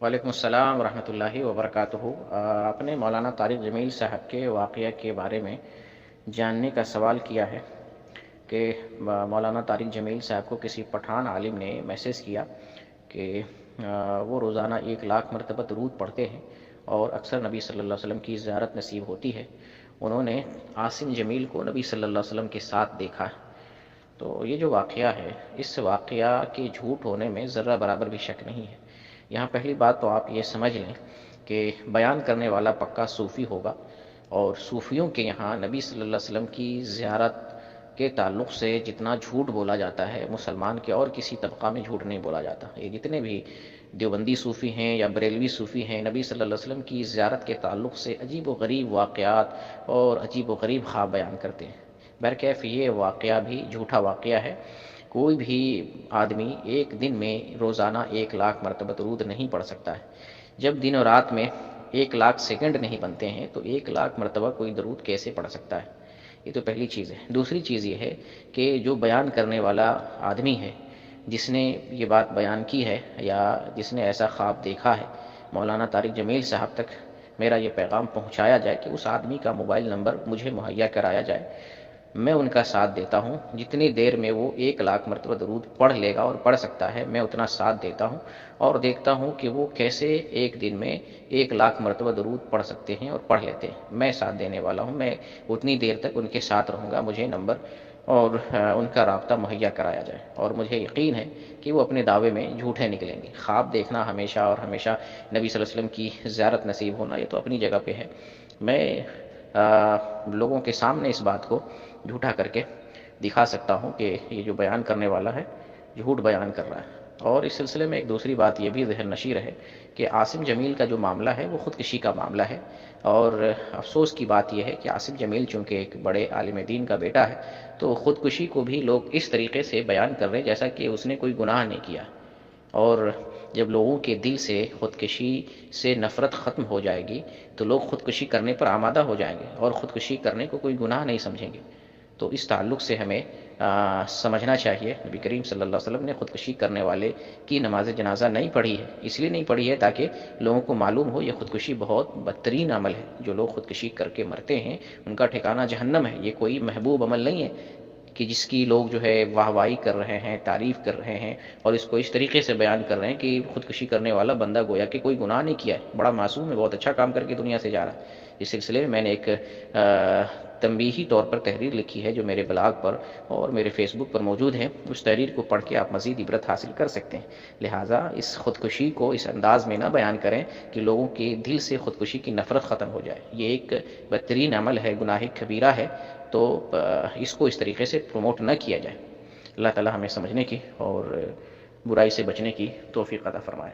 وعلیکم السلام ورحمۃ اللہ وبرکاتہ۔ آپ نے مولانا طارق جمیل صاحب کے واقعہ کے بارے میں جاننے کا سوال کیا ہے کہ مولانا طارق جمیل صاحب کو کسی پٹھان عالم نے میسیج کیا کہ وہ روزانہ 1 لاکھ مرتبہ درود پڑھتے ہیں اور اکثر نبی صلی اللہ علیہ وسلم کی زیارت نصیب ہوتی ہے۔ انہوں نے عاصم جمیل کو نبی صلی اللہ علیہ وسلم کے ساتھ دیکھا ہے۔ تو یہ جو واقعہ ہے، اس واقعہ کے جھوٹ ہونے میں ذرہ برابر بھی شک نہیں ہے۔ یہاں پہلی بات تو آپ یہ سمجھ لیں کہ بیان کرنے والا پکا صوفی ہوگا، اور صوفیوں کے یہاں نبی صلی اللہ علیہ وسلم کی زیارت کے تعلق سے جتنا جھوٹ بولا جاتا ہے، مسلمان کے اور کسی طبقہ میں جھوٹ نہیں بولا جاتا۔ یہ جتنے بھی دیوبندی صوفی ہیں یا بریلوی صوفی ہیں، نبی صلی اللہ علیہ وسلم کی زیارت کے تعلق سے عجیب و غریب واقعات اور عجیب و غریب خواب بیان کرتے ہیں۔ برکیف یہ واقعہ بھی جھوٹا واقعہ ہے۔ کوئی بھی آدمی ایک دن میں روزانہ 1 لاکھ مرتبہ درود نہیں پڑھ سکتا ہے۔ جب دن اور رات میں 1 لاکھ سیکنڈ نہیں بنتے ہیں تو 1 لاکھ مرتبہ کوئی درود کیسے پڑھ سکتا ہے؟ یہ تو پہلی چیز ہے۔ دوسری چیز یہ ہے کہ جو بیان کرنے والا آدمی ہے، جس نے یہ بات بیان کی ہے یا جس نے ایسا خواب دیکھا ہے، مولانا طارق جمیل صاحب تک میرا یہ پیغام پہنچایا جائے کہ اس آدمی کا موبائل نمبر مجھے مہیا کرایا جائے۔ میں ان کا ساتھ دیتا ہوں، جتنی دیر میں وہ 1 لاکھ مرتبہ درود پڑھ لے گا اور پڑھ سکتا ہے، میں اتنا ساتھ دیتا ہوں اور دیکھتا ہوں کہ وہ کیسے ایک دن میں 1 لاکھ مرتبہ درود پڑھ سکتے ہیں اور پڑھ لیتے ہیں۔ میں ساتھ دینے والا ہوں، میں اتنی دیر تک ان کے ساتھ رہوں گا، مجھے نمبر اور ان کا رابطہ مہیا کرایا جائے۔ اور مجھے یقین ہے کہ وہ اپنے دعوے میں جھوٹے نکلیں گے۔ خواب دیکھنا ہمیشہ اور ہمیشہ نبی صلی اللہ علیہ وسلم کی زیارت نصیب ہونا، یہ تو اپنی جگہ پہ ہے۔ میں لوگوں کے سامنے اس بات کو جھوٹا کر کے دکھا سکتا ہوں کہ یہ جو بیان کرنے والا ہے جھوٹ بیان کر رہا ہے۔ اور اس سلسلے میں ایک دوسری بات یہ بھی ذہن نشیر ہے کہ عاصم جمیل کا جو معاملہ ہے وہ خودکشی کا معاملہ ہے، اور افسوس کی بات یہ ہے کہ عاصم جمیل چونکہ ایک بڑے عالم دین کا بیٹا ہے تو خودکشی کو بھی لوگ اس طریقے سے بیان کر رہے ہیں جیسا کہ اس نے کوئی گناہ نہیں کیا۔ اور جب لوگوں کے دل سے خودکشی سے نفرت ختم ہو جائے گی تو لوگ خودکشی کرنے پر آمادہ ہو جائیں گے اور خودکشی کرنے کو کوئی گناہ نہیں سمجھیں گے۔ تو اس تعلق سے ہمیں سمجھنا چاہیے، نبی کریم صلی اللہ علیہ وسلم نے خودکشی کرنے والے کی نماز جنازہ نہیں پڑھی ہے، اس لیے نہیں پڑھی ہے تاکہ لوگوں کو معلوم ہو یہ خودکشی بہت بدترین عمل ہے۔ جو لوگ خودکشی کر کے مرتے ہیں ان کا ٹھکانہ جہنم ہے۔ یہ کوئی محبوب عمل نہیں ہے کہ جس کی لوگ جو ہے واہ واہی کر رہے ہیں، تعریف کر رہے ہیں اور اس کو اس طریقے سے بیان کر رہے ہیں کہ خودکشی کرنے والا بندہ گویا کہ کوئی گناہ نہیں کیا ہے، بڑا معصوم ہے، بہت اچھا کام کر کے دنیا سے جا رہا ہے۔ اس سلسلے میں میں نے ایک تنبیہی طور پر تحریر لکھی ہے جو میرے بلاگ پر اور میرے فیس بک پر موجود ہے۔ اس تحریر کو پڑھ کے آپ مزید عبرت حاصل کر سکتے ہیں۔ لہٰذا اس خودکشی کو اس انداز میں نہ بیان کریں کہ لوگوں کے دل سے خودکشی کی نفرت ختم ہو جائے۔ یہ ایک بدترین عمل ہے، گناہ کبیرہ ہے، تو اس کو اس طریقے سے پروموٹ نہ کیا جائے۔ اللہ تعالی ہمیں سمجھنے کی اور برائی سے بچنے کی توفیق عطا فرمائے۔